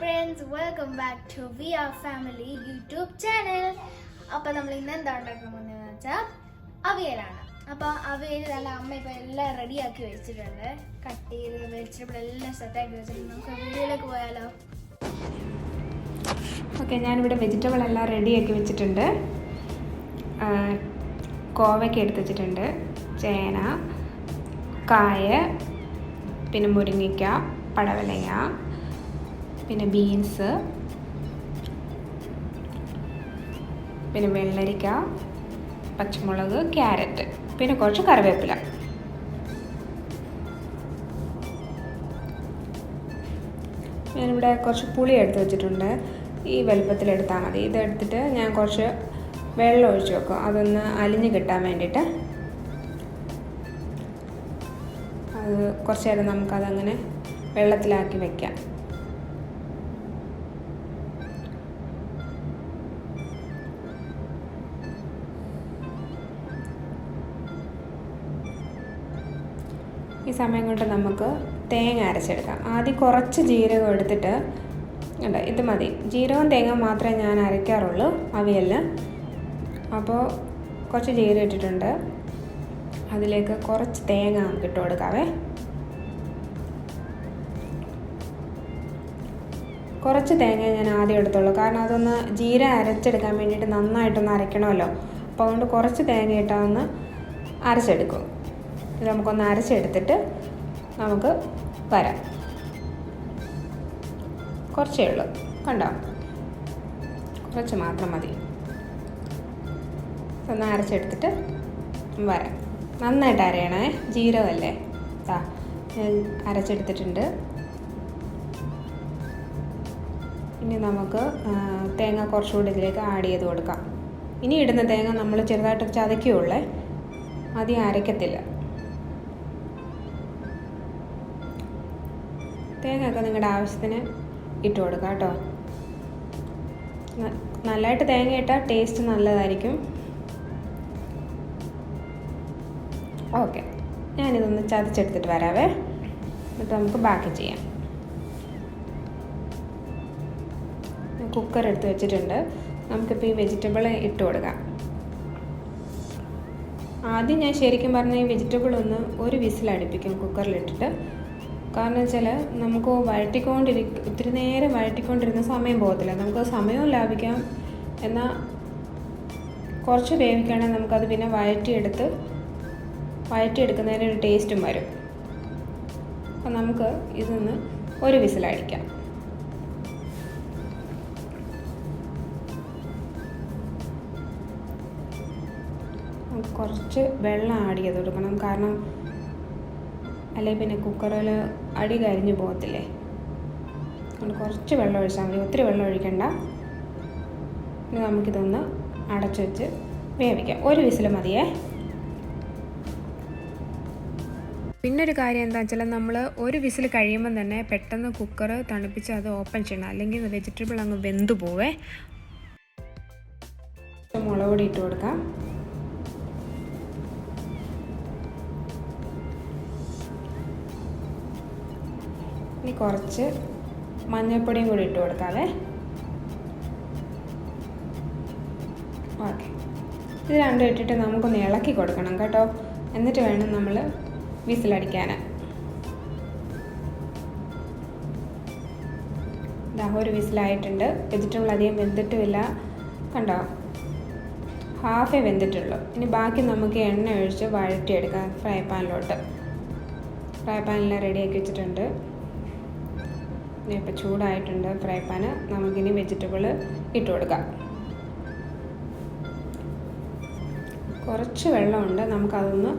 Friends, welcome back to V R family YouTube channel. അപ്പോൾ നമ്മൾ ഇന്ന് എന്താ ഉണ്ടാക്കാൻ പോകുന്നതെന്ന് വെച്ചാൽ അവിയലാണ്. അപ്പോൾ അവിയൽ നല്ല അമ്മ ഇപ്പോൾ എല്ലാം റെഡിയാക്കി വെച്ചിട്ടുണ്ട്. കട്ട് ചെയ്ത് വെജിറ്റബിൾ എല്ലാം സെറ്റാക്കി വെച്ചിട്ടുണ്ട്. നമുക്ക് വീഡിയോയിലേക്ക് പോയാലോ? ഓക്കെ, ഞാനിവിടെ വെജിറ്റബിൾ എല്ലാം റെഡിയാക്കി വെച്ചിട്ടുണ്ട്. കോവയ്ക്ക് എടുത്ത് വെച്ചിട്ടുണ്ട്, ചേന, കായ, പിന്നെ മുരിങ്ങയ്ക്ക, പടവലങ്ങ, പിന്നെ ബീൻസ്, പിന്നെ വെള്ളരിക്ക, പച്ചമുളക്, ക്യാരറ്റ്, പിന്നെ കുറച്ച് കറിവേപ്പില. ഞാനിവിടെ കുറച്ച് പുളി എടുത്ത് വെച്ചിട്ടുണ്ട്. ഈ വലുപ്പത്തിലെടുത്താൽ മതി. ഇതെടുത്തിട്ട് ഞാൻ കുറച്ച് വെള്ളം ഒഴിച്ച് വെക്കും, അതൊന്ന് അലിഞ്ഞ് കിട്ടാൻ വേണ്ടിയിട്ട്. അത് കുറച്ച് നേരം നമുക്കതങ്ങനെ വെള്ളത്തിലാക്കി വയ്ക്കാം. ഈ സമയം കൊണ്ട് നമുക്ക് തേങ്ങ അരച്ചെടുക്കാം. ആദ്യം കുറച്ച് ജീരകം എടുത്തിട്ട് ഉണ്ട്, ഇത് മതി. ജീരകവും തേങ്ങ മാത്രമേ ഞാൻ അരയ്ക്കാറുള്ളൂ അവിയലിന്. അപ്പോൾ കുറച്ച് ജീരകം ഇട്ടിട്ടുണ്ട്. അതിലേക്ക് കുറച്ച് തേങ്ങ നമുക്ക് ഇട്ട് കൊടുക്കാവേ. കുറച്ച് തേങ്ങ ഞാൻ ആദ്യം എടുത്തുള്ളൂ, കാരണം അതൊന്ന് ജീരകം അരച്ചെടുക്കാൻ വേണ്ടിയിട്ട് നന്നായിട്ടൊന്ന് അരയ്ക്കണമല്ലോ. അപ്പോൾ അതുകൊണ്ട് കുറച്ച് തേങ്ങ ഇട്ടാൽ ഒന്ന് അരച്ചെടുക്കും. ഇത് നമുക്കൊന്ന് അരച്ചെടുത്തിട്ട് നമുക്ക് വരാം. കുറച്ചേ ഉള്ളൂ, കണ്ടോ? കുറച്ച് മാത്രം മതി. ഒന്ന് അരച്ചെടുത്തിട്ട് വരാം. നന്നായിട്ട് അരയണേ, ജീരകമല്ലേ. ഞാൻ അരച്ചെടുത്തിട്ടുണ്ട്. ഇനി നമുക്ക് തേങ്ങ കുറച്ചുകൂടി ഇതിലേക്ക് ആഡ് ചെയ്ത് കൊടുക്കാം. ഇനി ഇടുന്ന തേങ്ങ നമ്മൾ ചെറുതായിട്ട് ചതയ്ക്കുകയുള്ളേ, അധികം അരയ്ക്കത്തില്ല. തേങ്ങയൊക്കെ നിങ്ങളുടെ ആവശ്യത്തിന് ഇട്ട് കൊടുക്കുക കേട്ടോ. നല്ലതായിട്ട് തേങ്ങ ഇട്ടാൽ ടേസ്റ്റ് നല്ലതായിരിക്കും. ഓക്കെ, ഞാനിതൊന്ന് ചതച്ചെടുത്തിട്ട് വരാവേ, എന്നിട്ട് നമുക്ക് ബാക്കി ചെയ്യാം. കുക്കർ എടുത്ത് വെച്ചിട്ടുണ്ട്. നമുക്കിപ്പോൾ ഈ വെജിറ്റബിൾ ഇട്ട് കൊടുക്കാം. ആദ്യം ഞാൻ ശരിക്കും പറഞ്ഞാൽ ഈ വെജിറ്റബിൾ ഒന്ന് ഒരു വിസിലടുപ്പിക്കും കുക്കറിലിട്ടിട്ട്. കാരണം വെച്ചാൽ നമുക്ക് ഒത്തിരി നേരം വഴറ്റിക്കൊണ്ടിരുന്ന സമയം പോകത്തില്ല. നമുക്ക് സമയവും ലാഭിക്കാം, എന്നാൽ കുറച്ച് വേവിക്കുകയാണെങ്കിൽ നമുക്കത് പിന്നെ വഴറ്റിയെടുക്കുന്നതിന് ഒരു ടേസ്റ്റും വരും. അപ്പം നമുക്ക് ഇതൊന്ന് ഒരു വിസിലടിക്കാം. കുറച്ച് വെള്ളം ആഡ് ചെയ്ത് കൊടുക്കണം, കാരണം അല്ലെങ്കിൽ പിന്നെ കുക്കറിൽ അടി കരിഞ്ഞു പോകത്തില്ലേ. അതുകൊണ്ട് കുറച്ച് വെള്ളം ഒഴിച്ചാൽ മതി, ഒത്തിരി വെള്ളം ഒഴിക്കണ്ട. ഇനി നമുക്കിതൊന്ന് അടച്ചു വെച്ച് വേവിക്കാം. ഒരു വിസിൽ മതിയേ. പിന്നൊരു കാര്യം എന്താ വെച്ചാൽ, നമ്മൾ ഒരു വിസിൽ കഴിയുമ്പം തന്നെ പെട്ടെന്ന് കുക്കർ തണുപ്പിച്ച് അത് ഓപ്പൺ ചെയ്യണം, അല്ലെങ്കിൽ വെജിറ്റബിൾ അങ്ങ് വെന്തു പോവേ. മുളക് പൊടി ഇട്ട് കൊടുക്കാം. ഇനി കുറച്ച് മഞ്ഞൾപ്പൊടിയും കൂടി ഇട്ട് കൊടുക്കാവേ. ഓക്കെ, ഇത് രണ്ടും ഇട്ടിട്ട് നമുക്കൊന്ന് ഇളക്കി കൊടുക്കണം കേട്ടോ. എന്നിട്ട് വേണം നമ്മൾ വിസിലടിക്കാൻ. ഇതാ ഒരു വിസിലായിട്ടുണ്ട്. വെജിറ്റബിൾ അധികം വെന്തിട്ടുമില്ല, കണ്ടോ? ഹാഫേ വെന്തിട്ടുള്ളൂ. ഇനി ബാക്കി നമുക്ക് എണ്ണ ഒഴിച്ച് വഴറ്റിയെടുക്കാം ഫ്രൈ പാനിലോട്ട്. ഫ്രൈ പാനെല്ലാം റെഡിയാക്കി വെച്ചിട്ടുണ്ട്. ഇപ്പോൾ ചൂടായിട്ടുണ്ട് ഫ്രൈ പാന്. നമുക്കിനി വെജിറ്റബിൾ ഇട്ട് കൊടുക്കാം. കുറച്ച് വെള്ളമുണ്ട്, നമുക്കതൊന്ന്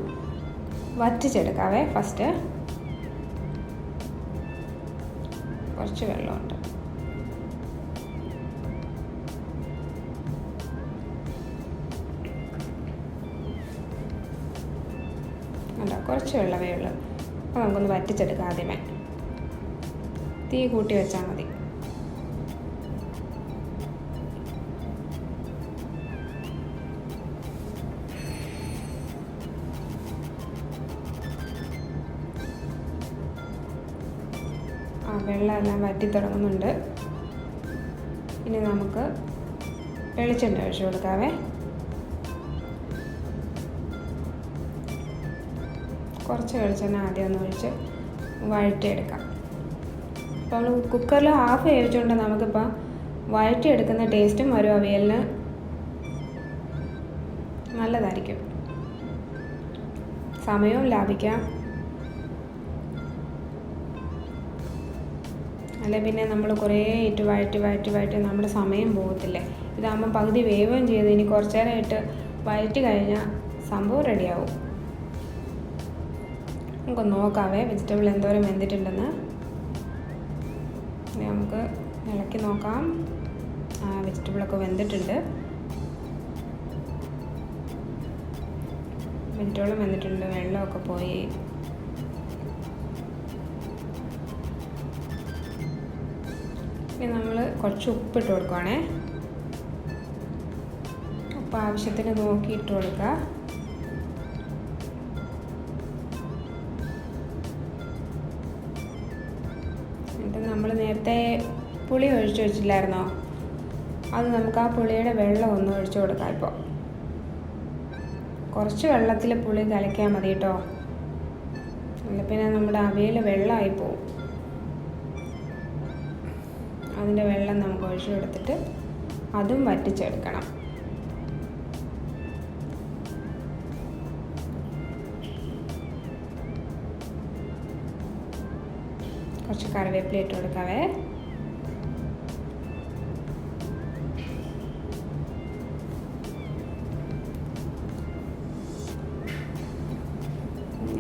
വറ്റിച്ചെടുക്കാവേ. ഫസ്റ്റ് കുറച്ച് വെള്ളമുണ്ട്. അല്ല, കുറച്ച് വെള്ളമേ ഉള്ളൂ. അപ്പോൾ നമുക്കൊന്ന് വറ്റിച്ചെടുക്കാം. ആദ്യമേ തീ കൂട്ടി വെച്ചാൽ മതി. വെള്ളമെല്ലാം വറ്റി തുടങ്ങുന്നുണ്ട്. ഇനി നമുക്ക് വെളിച്ചെണ്ണ ഒഴിച്ച് കൊടുക്കാവേ. കുറച്ച് വെളിച്ചെണ്ണ ആദ്യം ഒന്ന് ഒഴിച്ച് വഴറ്റിയെടുക്കാം. അപ്പോൾ നമ്മൾ കുക്കറിൽ ഹാഫ് വേവിച്ചുകൊണ്ട് നമുക്കിപ്പോൾ വഴറ്റിയെടുക്കുന്ന ടേസ്റ്റും ഒരു അവിയലിന് നല്ലതായിരിക്കും. സമയവും ലാഭിക്കാം. അല്ലെ പിന്നെ നമ്മൾ കുറേ ഇട്ട് വഴറ്റി നമ്മുടെ സമയം പോകത്തില്ലേ. ഇതാകുമ്പോൾ പകുതി വേവുകയും ചെയ്ത് ഇനി കുറച്ച് നേരം ഇട്ട് വഴറ്റി കഴിഞ്ഞാൽ സംഭവം റെഡിയാവും. നമുക്ക് നോക്കാവേ വെജിറ്റബിൾ എന്തോരം വെന്തിട്ടുണ്ടെന്ന്. നമുക്ക് ഇളക്കി നോക്കാം. വെജിറ്റബിളൊക്കെ വെന്തിട്ടുണ്ട്. വെജിറ്റബിളും വെന്തിട്ടുണ്ട്, വെള്ളമൊക്കെ പോയി. ഇനി നമ്മൾ കുറച്ച് ഉപ്പിട്ട് കൊടുക്കുവാണേ. ഉപ്പ് ആവശ്യത്തിന് നോക്കിയിട്ട് കൊടുക്കുക. എന്നിട്ട് നമ്മൾ നേരത്തെ പുളി ഒഴിച്ച് വെച്ചില്ലായിരുന്നോ, അത് നമുക്ക് ആ പുളിയുടെ വെള്ളം ഒന്ന് ഒഴിച്ചു കൊടുക്കാം. ഇപ്പോൾ കുറച്ച് വെള്ളത്തിൽ പുളി കലക്കിയാൽ മതി കേട്ടോ, അല്ല പിന്നെ നമ്മുടെ അവിയൽ വെള്ളമായി പോവും. അതിൻ്റെ വെള്ളം നമുക്ക് ഒഴിച്ചു കൊടുത്തിട്ട് അതും വറ്റിച്ചെടുക്കണം. കുറച്ച് കറിവേപ്പില ഇട്ട് കൊടുക്കാവേ.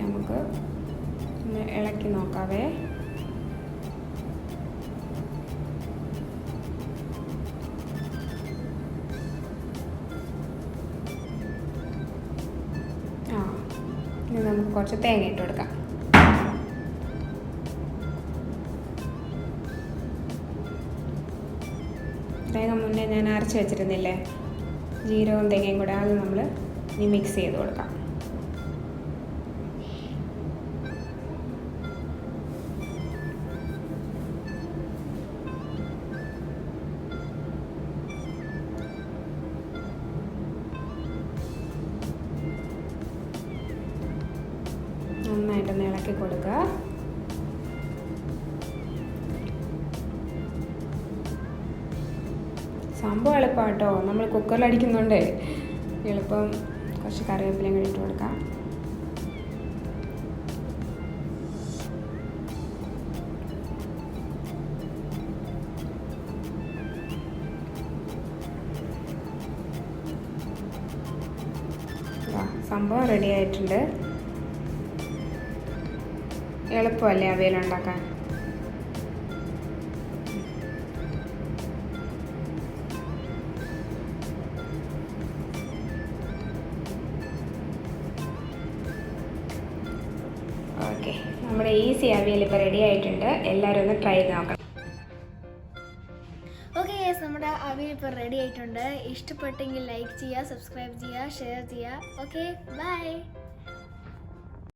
നമുക്ക് ഇളക്കി നോക്കാവേ. ഇനി നമുക്ക് കുറച്ച് തേങ്ങ ഇട്ട് കൊടുക്കാം. തേങ്ങ മുന്നേ ഞാൻ അരച്ച് വെച്ചിരുന്നില്ലേ, ജീരകവും തേങ്ങയും കൂടെ, അത് നമ്മൾ ഇനി മിക്സ് ചെയ്ത് കൊടുക്കാം. നന്നായിട്ടൊന്ന് ഇളക്കി കൊടുക്കുക. സംഭവം എളുപ്പം കേട്ടോ, നമ്മൾ കുക്കറിലടിക്കുന്നുണ്ട് എളുപ്പം. കുറച്ച് കറിവേപ്പിലയും കൂടി ഇട്ട് കൊടുക്കാം. സംഭവം റെഡി ആയിട്ടുണ്ട്. എളുപ്പമല്ലേ അവിയലുണ്ടാക്കാൻ. ഓക്കെ, നമ്മുടെ ഈസി അവിയൽ ഇപ്പോൾ റെഡി ആയിട്ടുണ്ട്. എല്ലാവരും ഒന്ന് ട്രൈ ചെയ്ത് നോക്കണം. ഓക്കെ യെസ്, നമ്മുടെ അവിയൽ ഇപ്പോൾ റെഡി ആയിട്ടുണ്ട്. ഇഷ്ടപ്പെട്ടെങ്കിൽ ലൈക്ക് ചെയ്യുക, സബ്സ്ക്രൈബ് ചെയ്യുക, ഷെയർ ചെയ്യുക. Okay, by.